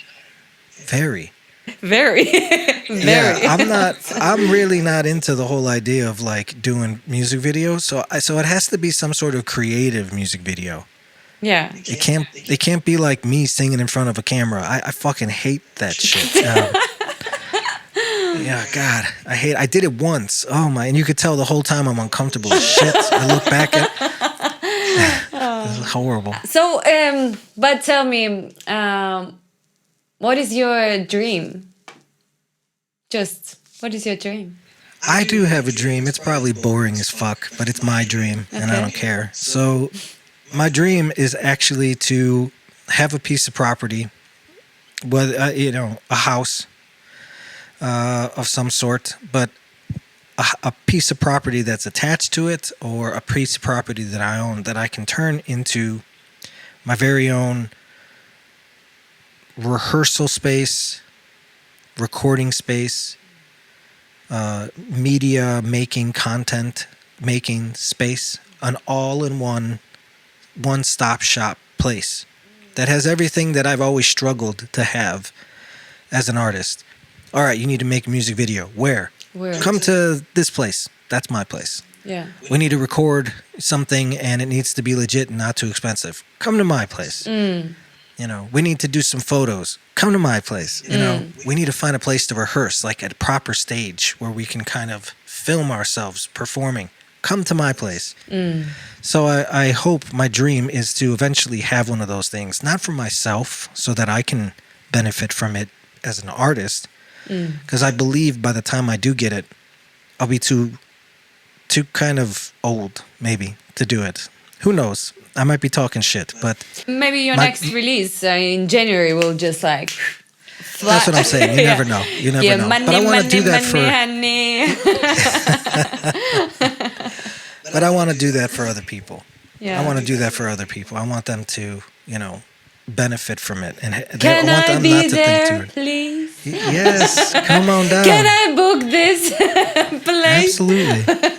S2: Very.
S1: Very.
S2: Yeah, I'm really not into the whole idea of like doing music videos. So it has to be some sort of creative music video.
S1: Yeah.
S2: It can't be like me singing in front of a camera. I fucking hate that shit. Yeah, God, I did it once. Oh my, and you could tell the whole time I'm uncomfortable as shit. I look back at this is horrible.
S1: So, but tell me, what is your dream? Just, what is your dream?
S2: I do have a dream. It's probably boring as fuck, but it's my dream, and I
S1: Okay.
S2: don't care. So, my dream is actually to have a piece of property, whether a house of some sort, but a piece of property that's attached to it, or a piece of property that I own that I can turn into my very own rehearsal space, recording space, media making, content making space, an all-in-one, one-stop shop place that has everything that I've always struggled to have as an artist. All right, you need to make a music video. Where?
S1: Where?
S2: Come to this place. That's my place.
S1: Yeah.
S2: We need to record something and it needs to be legit and not too expensive. Come to my place. We need to do some photos. Come to my place. We need to find a place to rehearse, like at a proper stage where we can kind of film ourselves performing. Come to my place. So I hope, my dream is to eventually have one of those things, not for myself so that I can benefit from it as an artist, because I believe by the time I do get it, I'll be too kind of old, maybe, to do it. Who knows? I might be talking shit, but
S1: Maybe your next release in January will just like
S2: That's what I'm saying. You never know. You never
S1: Yeah,
S2: know.
S1: money,
S2: But I want to do that
S1: money, honey.
S2: But I want to do that for other people.
S1: Yeah.
S2: I want to do that for other people. I want them to, benefit from it, and
S1: Can
S2: I want
S1: I
S2: them
S1: be
S2: not to
S1: there,
S2: think too.
S1: please?
S2: Yes, come on down.
S1: Can I book this place?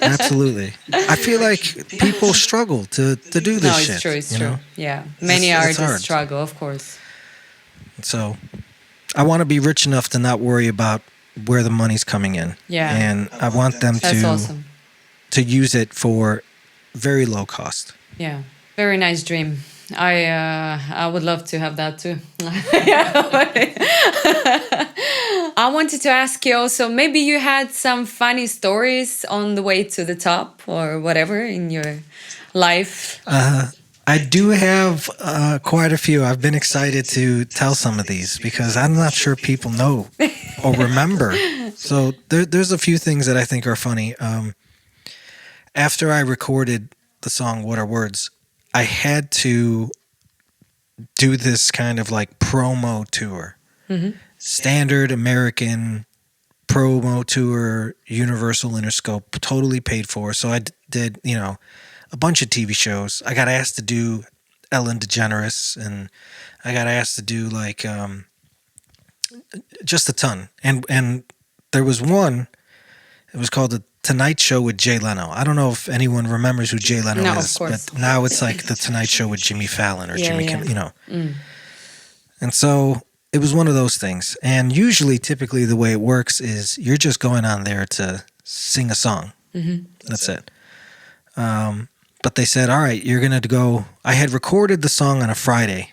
S2: Absolutely. I feel like people struggle to do this
S1: No,
S2: shit.
S1: it's true. It's
S2: you
S1: true.
S2: know?
S1: Yeah, many
S2: It's
S1: artists
S2: hard.
S1: struggle, of course.
S2: So, I want to be rich enough to not worry about where the money's coming in.
S1: Yeah.
S2: And I want them
S1: That's
S2: to
S1: awesome.
S2: to use it for very low cost.
S1: Yeah, very nice dream. I would love to have that too. I wanted to ask you also, maybe you had some funny stories on the way to the top or whatever in your life.
S2: I do have quite a few. I've been excited to tell some of these because I'm not sure people know or remember. So there's a few things that I think are funny. After I recorded the song What Are Words, I had to do this kind of like promo tour. Standard American promo tour, Universal Interscope, totally paid for. So I did, a bunch of TV shows. I got asked to do Ellen DeGeneres, and I got asked to do like just a ton. And there was one. It was called the Tonight Show with Jay Leno. I don't know if anyone remembers who Jay Leno
S1: No,
S2: is,
S1: of course.
S2: but now it's like the Tonight Show with Jimmy Fallon or
S1: Yeah,
S2: Jimmy
S1: yeah.
S2: Kimmel, And so it was one of those things. And usually, typically, the way it works is you're just going on there to sing a song. That's it. But they said, all right, you're going to go. I had recorded the song on a Friday,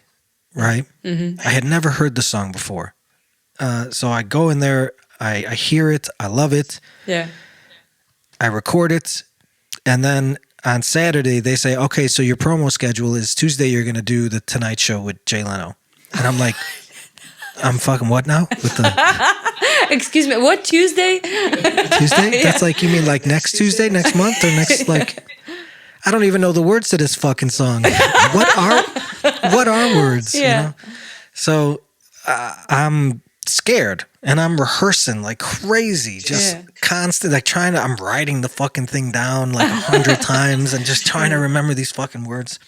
S2: right? I had never heard the song before. So I go in there, I hear it, I love it.
S1: Yeah.
S2: I record it, and then on Saturday they say, okay, so your promo schedule is Tuesday you're going to do the Tonight Show with Jay Leno. And I'm like, I'm fucking what now? With the
S1: Excuse me, what, Tuesday?
S2: Tuesday? That's like, you mean like next Tuesday, next month, or next, like, I don't even know the words to this fucking song. What are words?
S1: Yeah.
S2: So I'm scared, and I'm rehearsing like crazy, just constant, like I'm writing the fucking thing down like 100 times and just trying to remember these fucking words.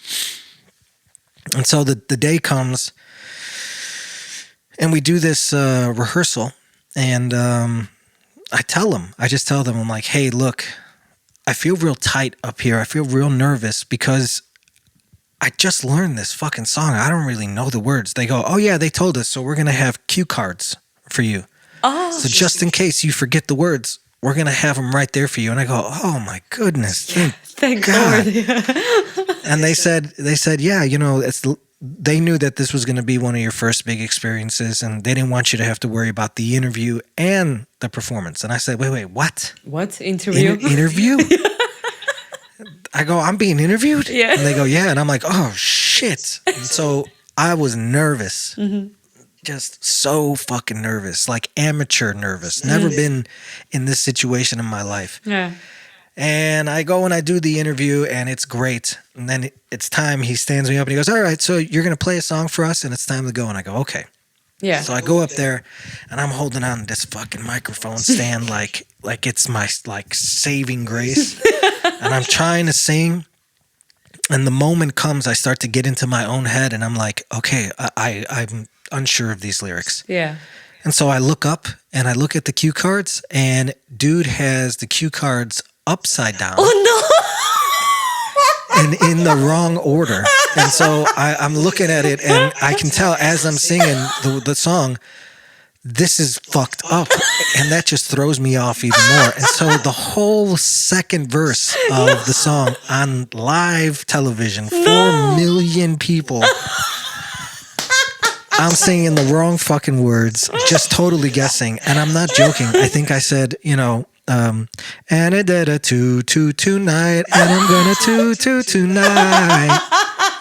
S2: And so the day comes, and we do this rehearsal, and I just tell them, I'm like, hey, look, I feel real tight up here. I feel real nervous because I just learned this fucking song. I don't really know the words. They go, oh yeah, they told us, so we're going to have cue cards for you.
S1: Oh.
S2: So just in case you forget the words, we're going to have them right there for you. And I go, oh my goodness,
S1: Thank
S2: God.
S1: God.
S2: And they said, yeah, they knew that this was going to be one of your first big experiences, and they didn't want you to have to worry about the interview and the performance. And I said, wait, what?
S1: What? Interview?
S2: Interview? I go, I'm being interviewed?
S1: Yeah.
S2: And they go, yeah. And I'm like, oh, shit. And so I was nervous. Just so fucking nervous, like amateur nervous. Never been in this situation in my life.
S1: Yeah.
S2: And I go and I do the interview, and it's great. And then it's time. He stands me up and he goes, all right, so you're going to play a song for us, and it's time to go. And I go, okay.
S1: Yeah.
S2: So I go up there, and I'm holding on to this fucking microphone stand like it's my like saving grace. And I'm trying to sing, and the moment comes, I start to get into my own head, and I'm like, okay, I'm unsure of these lyrics.
S1: Yeah.
S2: And so I look up, and I look at the cue cards, and dude has the cue cards upside down.
S1: Oh no!
S2: And in the wrong order. And so I'm looking at it, and I can tell as I'm singing the song, this is fucked up. And that just throws me off even more. And so the whole second verse of the song on live television, 4 million people, I'm singing the wrong fucking words, just totally guessing. And I'm not joking. I think I said, and I did a 2-2 tonight, and I'm gonna 2-2 tonight.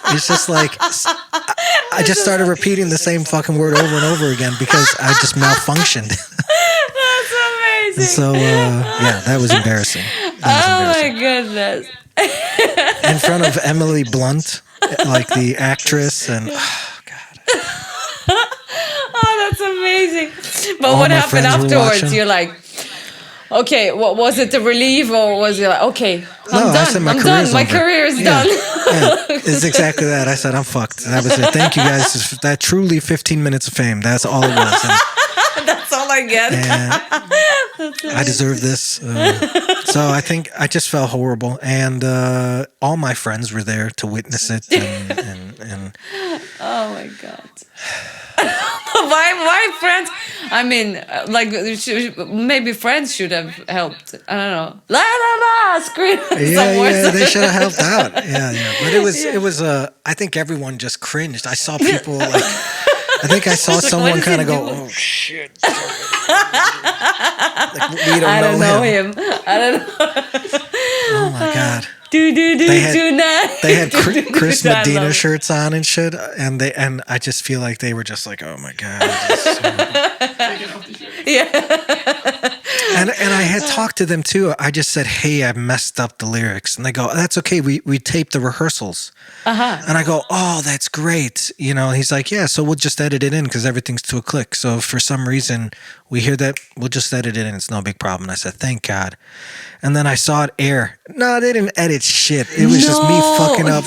S2: It's just like, I just started repeating the same fucking word over and over again because I just malfunctioned.
S1: That's amazing.
S2: And so, yeah, that was embarrassing.
S1: My goodness.
S2: In front of Emily Blunt, like the actress, and oh god.
S1: Oh, that's amazing. But
S2: All
S1: what
S2: my
S1: happened
S2: friends were
S1: afterwards?
S2: watching.
S1: You're like, okay, what was it? A relief, or was it like, okay,
S2: No,
S1: I'm
S2: I said
S1: done.
S2: my
S1: I'm
S2: career's
S1: done. My
S2: over.
S1: career is
S2: Yeah.
S1: done.
S2: Yeah, it's exactly that. I said, I'm fucked. That was it. Thank you guys. That truly 15 minutes of fame. That's all it was.
S1: That's all I get.
S2: And I deserve this. So I think I just felt horrible. And all my friends were there to witness it. And
S1: Oh my god. Why friends? I mean, like maybe friends should have helped. I don't know. La la la, scream.
S2: yeah, they should have helped out. Yeah. But it was. I think everyone just cringed. I saw people like. I think I saw
S1: Like,
S2: someone
S1: what
S2: kind of
S1: is he
S2: go,
S1: doing?
S2: "Oh shit!" Like, we
S1: I don't know him. I don't know.
S2: Oh my god.
S1: Do
S2: They had-
S1: tonight.
S2: They had Chris
S1: I love
S2: Medina
S1: it.
S2: shirts on and shit, and I just feel like they were just like, oh my god. And I had talked to them too. I just said, hey, I messed up the lyrics, and they go, that's okay. We taped the rehearsals, and I go, oh, that's great. You know, he's like, yeah, so we'll just edit it in because everything's to a click. So if for some reason we hear that, we'll just edit it in. It's no big problem. And I said, thank God. And then I saw it air. No, they didn't edit shit. It was just me fucking up.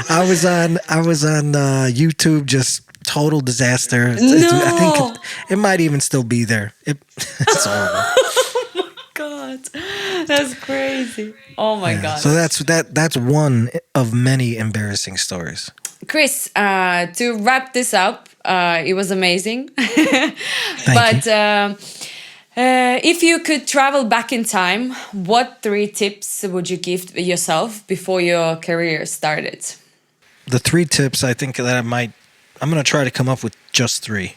S2: I was on YouTube, just total disaster. I think it might even still be there. It's horrible.
S1: God, that's crazy. Oh my god.
S2: So that's one of many embarrassing stories.
S1: Chris, to wrap this up, it was amazing.
S2: Thank you.
S1: If you could travel back in time, what 3 tips would you give yourself before your career started?
S2: The 3 tips I think that I'm going to try to come up with just 3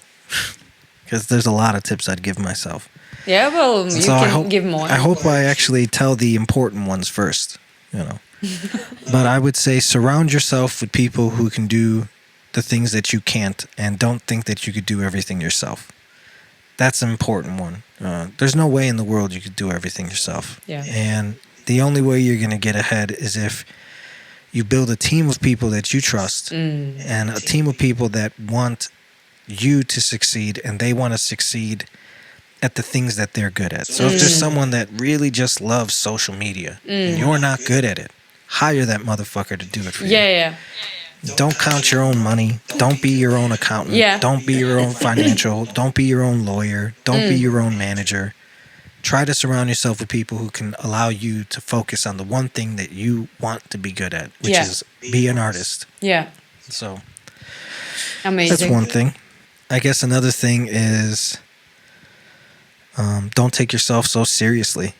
S2: because there's a lot of tips I'd give myself.
S1: Yeah, well, you can give more.
S2: I hope I actually tell the important ones first, you know. But I would say surround yourself with people who can do the things that you can't, and don't think that you could do everything yourself. That's an important one. There's no way in the world you could do everything yourself.
S1: Yeah.
S2: And the only way you're going to get ahead is if you build a team of people that you trust, and a team of people that want you to succeed, and they want to succeed at the things that they're good at. So if there's someone that really just loves social media and you're not good at it, hire that motherfucker to do it for you.
S1: Yeah.
S2: Don't count your own money. Don't be your own accountant.
S1: Yeah.
S2: Don't be your own financial. Don't be your own lawyer. Don't be your own manager. Try to surround yourself with people who can allow you to focus on the one thing that you want to be good at, which is be an artist.
S1: Yeah.
S2: So
S1: Amazing.
S2: that's one thing. I guess another thing is don't take yourself so seriously.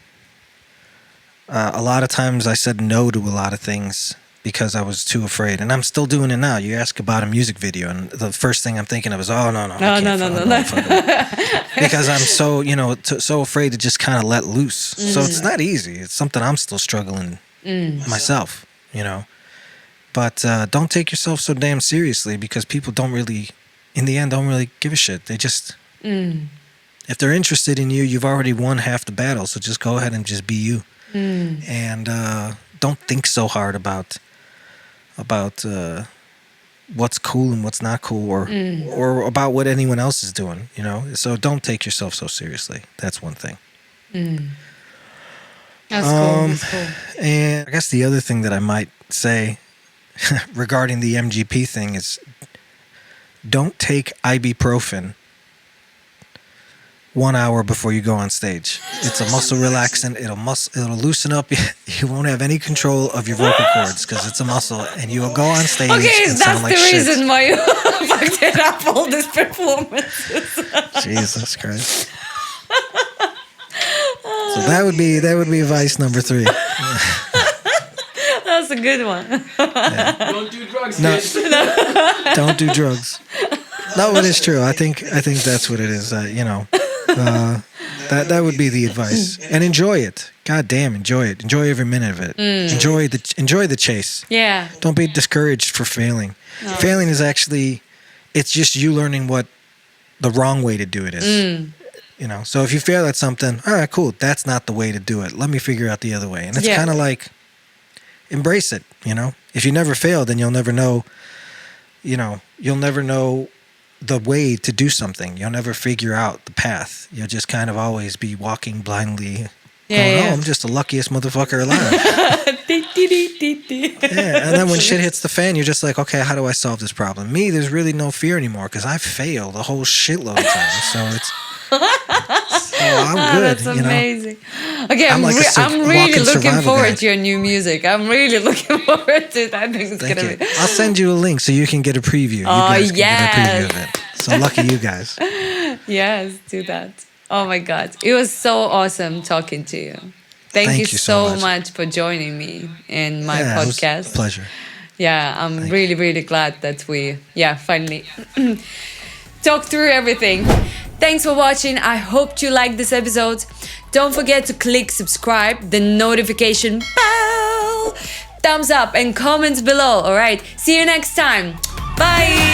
S2: A lot of times I said no to a lot of things because I was too afraid, and I'm still doing it now. You ask about a music video, and the first thing I'm thinking of is, oh no, because I'm so so afraid to just kind of let loose. So it's not easy. It's something I'm still struggling myself, you know. But don't take yourself so damn seriously, because people don't really give a shit. They just if they're interested in you, you've already won half the battle. So just go ahead and just be you, and don't think so hard about what's cool and what's not cool, or about what anyone else is doing, you know. So don't take yourself so seriously. That's one thing.
S1: That's cool. That's cool.
S2: And I guess the other thing that I might say regarding the MGP thing is, don't take ibuprofen 1 hour before you go on stage. It's a muscle relaxant. It'll loosen up. You won't have any control of your vocal cords because it's a muscle, and you will go on stage and sound like shit.
S1: That's the reason why you fucked it up, all these performances.
S2: Jesus Christ. So that would be advice number 3.
S1: That's a good one.
S2: Yeah.
S3: Don't do drugs,
S2: No.
S3: kids.
S2: Don't do drugs. No, but it's true. I think that's what it is. That would be the advice. And enjoy it. God damn, enjoy it. Enjoy every minute of it. Enjoy the chase.
S1: Yeah.
S2: Don't be discouraged for failing.
S1: No.
S2: Failing is actually, it's just you learning what the wrong way to do it is. You know. So if you fail at something, all right, cool. That's not the way to do it. Let me figure out the other way. And it's kind of like, embrace it. You know. If you never fail, then you'll never know. You know, you'll never know the way to do something. You'll never figure out the path. You'll just kind of always be walking blindly.
S1: Yeah,
S2: Oh, I'm just the luckiest motherfucker alive. Yeah, and then when shit hits the fan, you're just like, okay, how do I solve this problem? Me, there's really no fear anymore because I failed a whole shitload of times. So it's, I'm good.
S1: That's amazing. Okay,
S2: I'm like
S1: I'm really
S2: walking
S1: looking
S2: survival
S1: forward
S2: guide.
S1: to your new music. I'm really looking forward to it. I think it's
S2: Thank
S1: gonna
S2: you.
S1: be.
S2: I'll send you a link so you can get a preview. You
S1: Oh,
S2: guys can
S1: yes.
S2: get a preview of it. So lucky you guys.
S1: Yes, do that. Oh my God, it was so awesome talking to you. Thank you so much for joining me in my
S2: Yeah,
S1: podcast.
S2: It was a pleasure.
S1: Yeah, I'm really, really glad that we, finally talked through everything. Thanks for watching. I hope you liked this episode. Don't forget to click subscribe, the notification bell, thumbs up, and comments below. All right, see you next time. Bye.